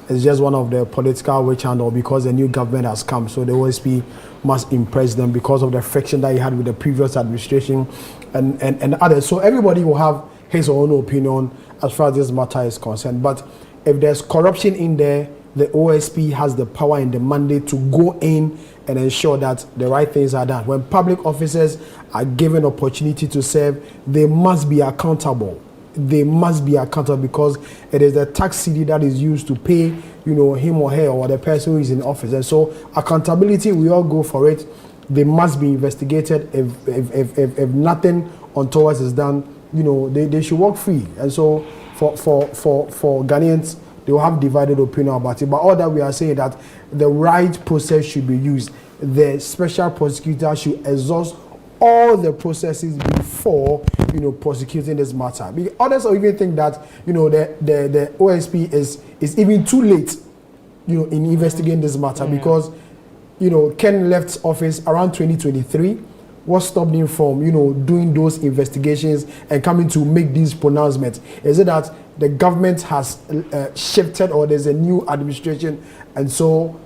it's just one of the political witch hunt, or because the new government has come, so the OSP must impress them because of the friction that he had with the previous administration and others. So everybody will have his own opinion as far as this matter is concerned. But if there's corruption in there, the OSP has the power and the mandate to go in and ensure that the right things are done. When public officers are given opportunity to serve, they must be accountable. They must be accountable because it is the tax cedi that is used to pay, him or her or the person who is in office. And so accountability, we all go for it. They must be investigated. If nothing untoward is done, they should walk free. And so for Ghanaians, they will have divided opinion about it. But all that we are saying that the right process should be used. The special prosecutor should exhaust all the processes before prosecuting this matter. Others will even think that the OSP is even too late in investigating this matter because Ken left office around 2023. What stopped him from doing those investigations and coming to make these pronouncements? Is it that the government has shifted or there's a new administration and so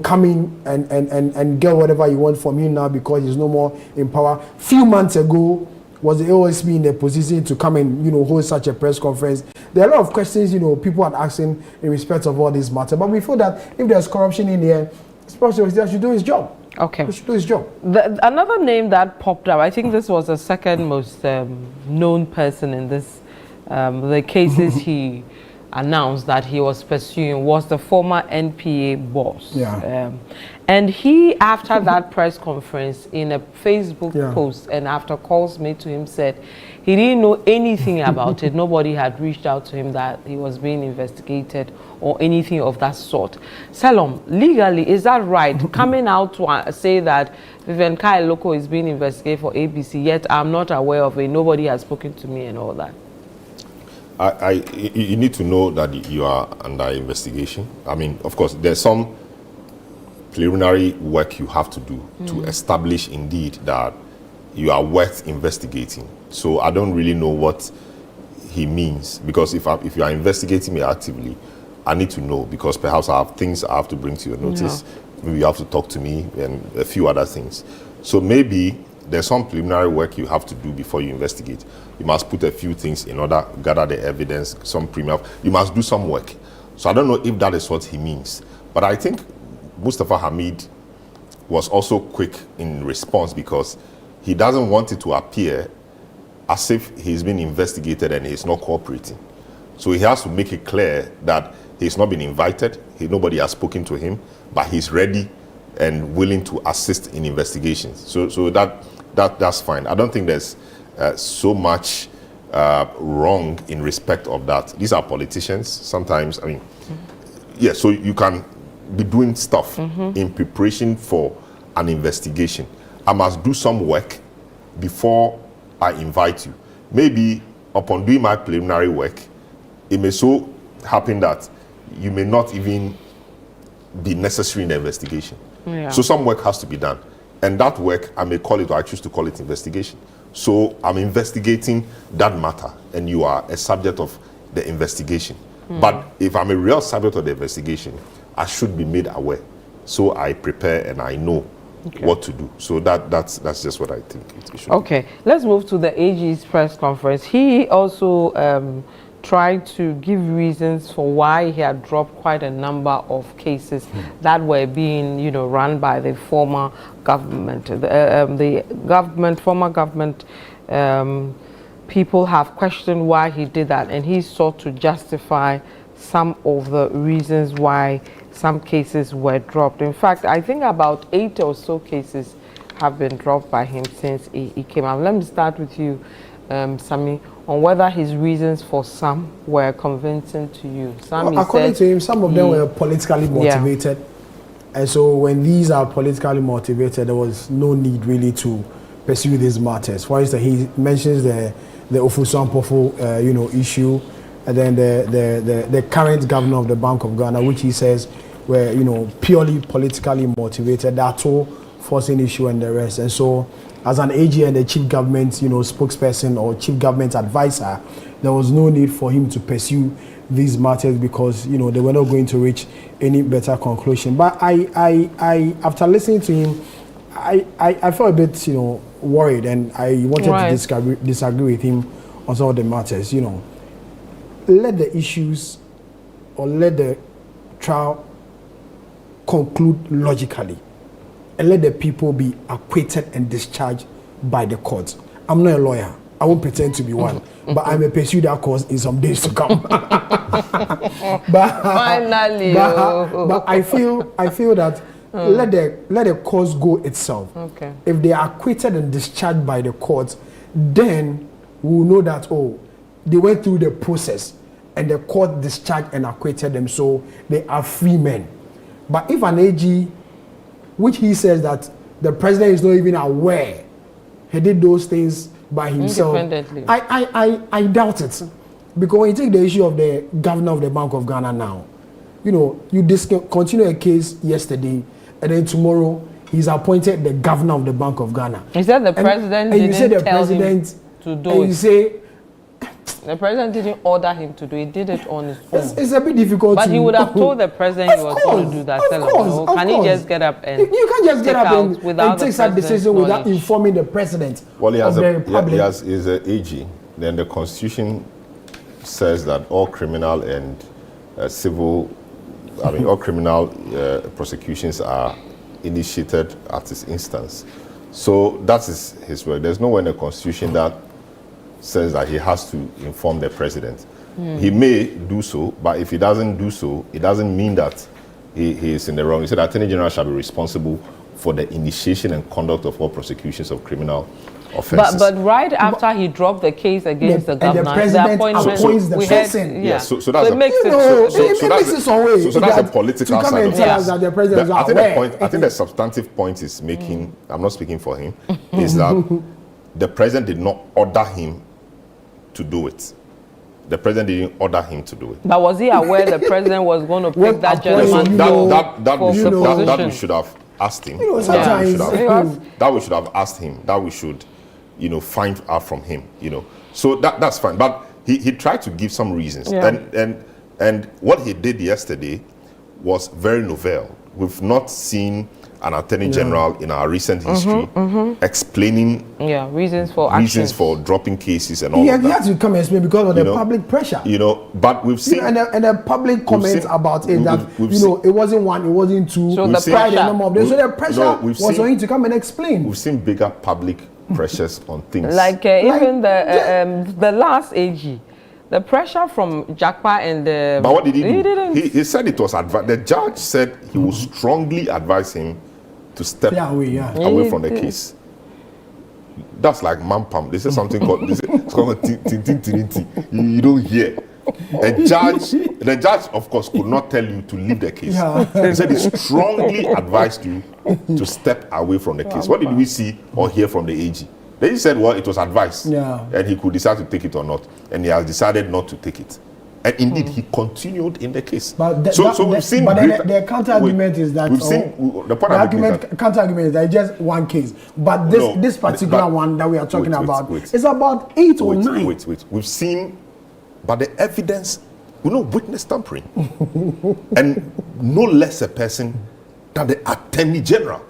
come in and get whatever you want from him now because he's no more in power? Few months ago, was the OSP in a position to come and hold such a press conference? There are a lot of questions people are asking in respect of all this matter. But we feel that if there's corruption in here, the prosecutor should do his job. Okay. He should do his job. Another name that popped up, I think this was the second most known person in this, the cases he announced that he was pursuing, was the former NPA boss. Yeah. And he, after that press conference, in a Facebook post and after calls made to him, said he didn't know anything about it. Nobody had reached out to him that he was being investigated or anything of that sort. Salom, legally, is that right? Coming out to say that Vivian Lokko is being investigated for ABC, yet I'm not aware of it, nobody has spoken to me and all that. You need to know that you are under investigation. I mean, of course, there's some preliminary work you have to do to establish indeed that you are worth investigating. So I don't really know what he means, because if you are investigating me actively, I need to know, because perhaps I have things I have to bring to your notice. Maybe you have to talk to me and a few other things. So maybe there's some preliminary work you have to do before you investigate. You must put a few things in order, gather the evidence, some preliminary. You must do some work. So I don't know if that is what he means. But I think Mustafa Hamid was also quick in response, because he doesn't want it to appear as if he's been investigated and he's not cooperating. So he has to make it clear that he's not been invited, nobody has spoken to him, but he's ready and willing to assist in investigations. So that's fine. I don't think there's so much wrong in respect of that. These are politicians. Sometimes, I mean, so you can be doing stuff in preparation for an investigation. I must do some work before I invite you. Maybe upon doing my preliminary work, it may so happen that you may not even be necessary in the investigation. So some work has to be done. And that work, I may call it, or I choose to call it, investigation. So I'm investigating that matter, and you are a subject of the investigation. But if I'm a real subject of the investigation, I should be made aware. So I prepare and I know what to do. So that's just what I think it should be. Let's move to the AG's press conference. He also tried to give reasons for why he had dropped quite a number of cases that were being, run by the former government. Former government people have questioned why he did that, and he sought to justify some of the reasons why some cases were dropped. In fact, I think about 8 or so cases have been dropped by him since he came out. Let me start with you, Sammy, on whether his reasons for some were convincing to you. According to him, some of them were politically motivated. And so when these are politically motivated, there was no need really to pursue these matters. For instance, he mentions the Ofusu-Ampofo, issue, and then the current governor of the Bank of Ghana, which he says were, purely politically motivated. That's all forcing issue and the rest. And so, as an AG and the chief government, spokesperson or chief government advisor, there was no need for him to pursue these matters because, they were not going to reach any better conclusion. But I after listening to him, I felt a bit, worried, and I wanted to disagree with him on some of the matters. Let the issues or let the trial conclude logically and let the people be acquitted and discharged by the courts. I'm not a lawyer. I won't pretend to be one, but I may pursue that cause in some days to come. Finally, but I feel that let the cause go itself. Okay. If they are acquitted and discharged by the courts, then we'll know that they went through the process and the court discharged and acquitted them, so they are free men. But if an AG, which he says that the president is not even aware, he did those things by himself, I doubt it. Because when you take the issue of the governor of the Bank of Ghana now, you discontinue a case yesterday, and then tomorrow he's appointed the governor of the Bank of Ghana. He said the president didn't tell him to do it. You say the president didn't order him to do it. He did it on his own. It's a bit difficult. But he would have told the president he was going to do that. Can he just get up and you can't just get up and take that decision knowledge without informing the president well, he has of the Republic? He's an AG. Then the Constitution says that all criminal and all criminal prosecutions are initiated at his instance. So that is his work. There's nowhere in the Constitution that says that he has to inform the president. He may do so, but if he doesn't do so, it doesn't mean that he is in the wrong. He said the Attorney General shall be responsible for the initiation and conduct of all prosecutions of criminal offences. But right after he dropped the case against the governor, and the president appoints the person. Yes, so that's it makes it so that's a political to come side and of tell it. us that the president is aware. I think the substantive point is making, I'm not speaking for him, is that the president did not order him to do it. The president didn't order him to do it. But was he aware the president was going to pick that gentleman? That we should have asked him. Sometimes that we should have asked him. That we should, find out from him. So that's fine. But he tried to give some reasons, and what he did yesterday was very novel. We've not seen an attorney general in our recent history explaining reasons for dropping cases and all of that. He had to come and explain because of the public pressure. But we've seen and the public comments about it that it wasn't one, it wasn't two. So the pressure was for him to come and explain. We've seen bigger public pressures on things even the last AG. The pressure from Jakpa and the... But what did he do? He said it was advised. The judge said he would strongly advise him to step away from the case. That's like mampam. They say something called... it's called tin. You don't hear. The judge, of course, could not tell you to leave the case. He said he strongly advised you to step away from the case. What did we see or hear from the AG? They said, well, it was advice, and he could decide to take it or not, and he has decided not to take it. And indeed, he continued in the case. But we've seen. But the counter argument is that counter argument is that it's just one case. But this particular one that we are talking about is about 8 or 9. Wait. We've seen, but the evidence, witness tampering, and no less a person than the Attorney General.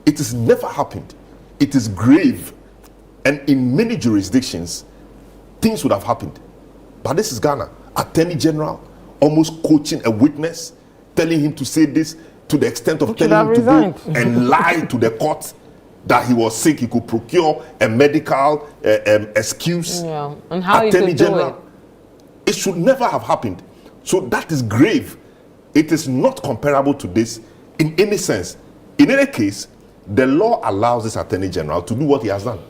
It has never happened. It is grave, and in many jurisdictions, things would have happened. But this is Ghana. Attorney General almost coaching a witness, telling him to say this to the extent of telling him to go and lie to the court that he was sick. He could procure a medical excuse. And how Attorney you could General. It should never have happened. So that is grave. It is not comparable to this in any sense. In any case, the law allows this Attorney General to do what he has done.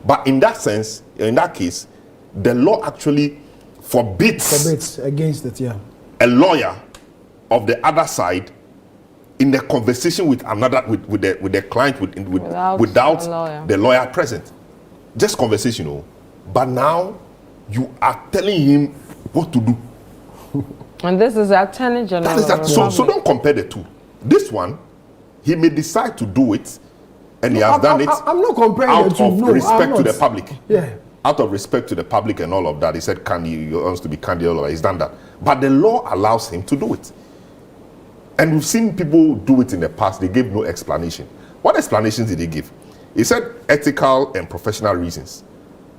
But in that sense, in that case, the law actually forbids against it, a lawyer of the other side in the conversation with the client without the lawyer present. Just conversation, but now you are telling him what to do. And this is Attorney General. So don't compare the two. This one, he may decide to do it, and he has done it. I'm not comparing the two. Out of respect to the public. Yeah. Out of respect to the public and all of that, he said, he wants to be candid, all of that. He's done that. But the law allows him to do it. And we've seen people do it in the past. They gave no explanation. What explanations did he give? He said ethical and professional reasons.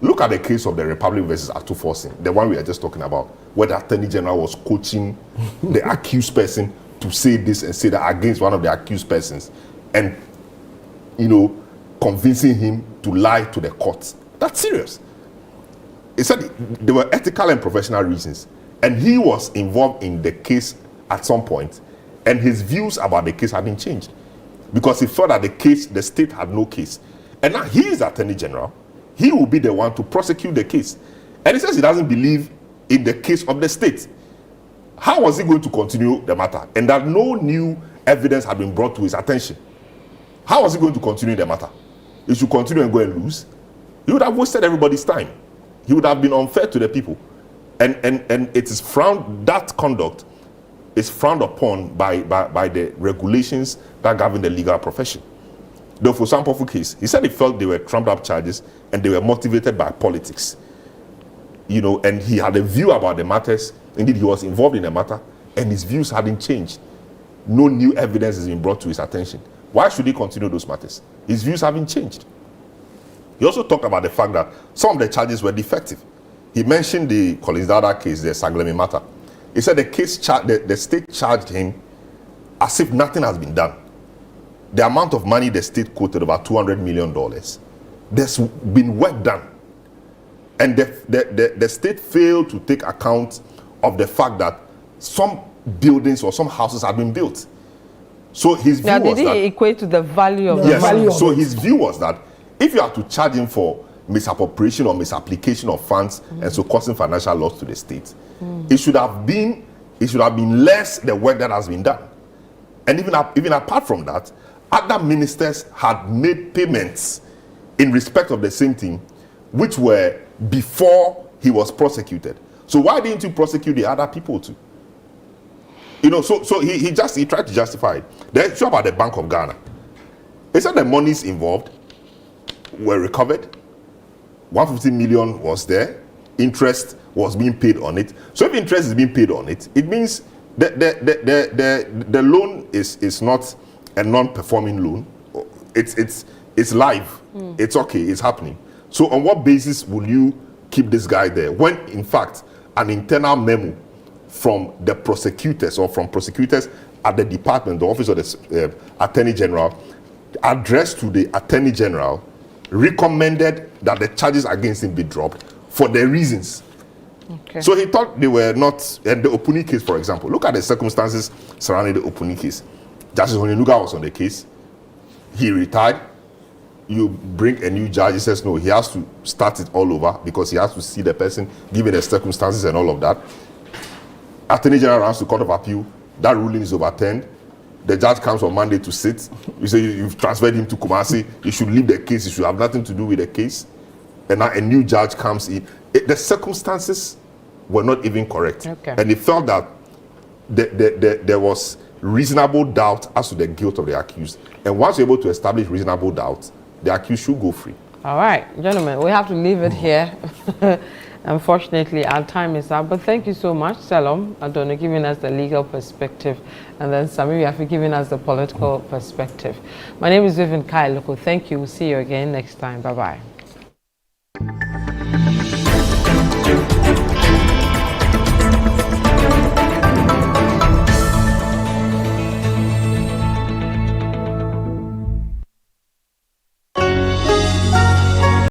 Look at the case of the Republic versus Atuforsin, the one we are just talking about, where the Attorney General was coaching the accused person to say this and say that against one of the accused persons, and, you know, convincing him to lie to the court. That's serious. He said there were ethical and professional reasons, and he was involved in the case at some point, and his views about the case had been changed because he felt that the state had no case. And now he is Attorney General. He will be the one to prosecute the case. And he says he doesn't believe in the case of the state. How was he going to continue the matter? And that no new evidence had been brought to his attention. How was he going to continue the matter? He should continue and go and lose. He would have wasted everybody's time. He would have been unfair to the people. And it is frowned, that conduct is frowned upon by the regulations that govern the legal profession. The Ofosu-Ampofo case, he said he felt they were trumped up charges and they were motivated by politics. You know, and he had a view about the matters. Indeed, he was involved in the matter, and his views hadn't changed. No new evidence has been brought to his attention. Why should he continue those matters? His views haven't changed. He also talked about the fact that some of the charges were defective. He mentioned the Collins Dada case, the Saglemi matter. He said the state charged him as if nothing has been done. The amount of money the state quoted, about $200 million, there's been work done. And the state failed to take account of the fact that some buildings or some houses have been built. So his view was that... Did he equate to the value of yes, the money? So his view was that if you are to charge him for misappropriation or misapplication of funds and so causing financial loss to the state, it should have been less the work that has been done. And even apart from that, other ministers had made payments in respect of the same thing, which were before he was prosecuted. So why didn't you prosecute the other people too? You know, so he tried to justify it. The issue about the Bank of Ghana, he said the monies involved were recovered. 150 million was there. Interest was being paid on it. So if interest is being paid on it, it means the loan is not a non-performing loan. It's live. It's okay. It's happening. So on what basis will you keep this guy there when, in fact, an internal memo from the prosecutors or from prosecutors at the department, the office of the Attorney General, addressed to the Attorney General, recommended that the charges against him be dropped for their reasons. Okay. So he thought they were not, and the Opuni case, for example, look at the circumstances surrounding the Opuni case. Justice Honyenuga was on the case. He retired. You bring a new judge, he says no, he has to start it all over because he has to see the person, given the circumstances and all of that. Attorney General runs to Court of Appeal. That ruling is overturned. The judge comes on Monday to sit. You say you've transferred him to Kumasi. He should leave the case. He should have nothing to do with the case. And now a new judge comes in. The circumstances were not even correct. Okay. And he felt that there was reasonable doubt as to the guilt of the accused. And once you're able to establish reasonable doubt, the accused should go free. All right, gentlemen, we have to leave it here. Unfortunately, our time is up. But thank you so much, Salom Adona, giving us the legal perspective, and then Samiri for giving us the political perspective. My name is Vivian Lokko. Thank you. We'll see you again next time. Bye-bye.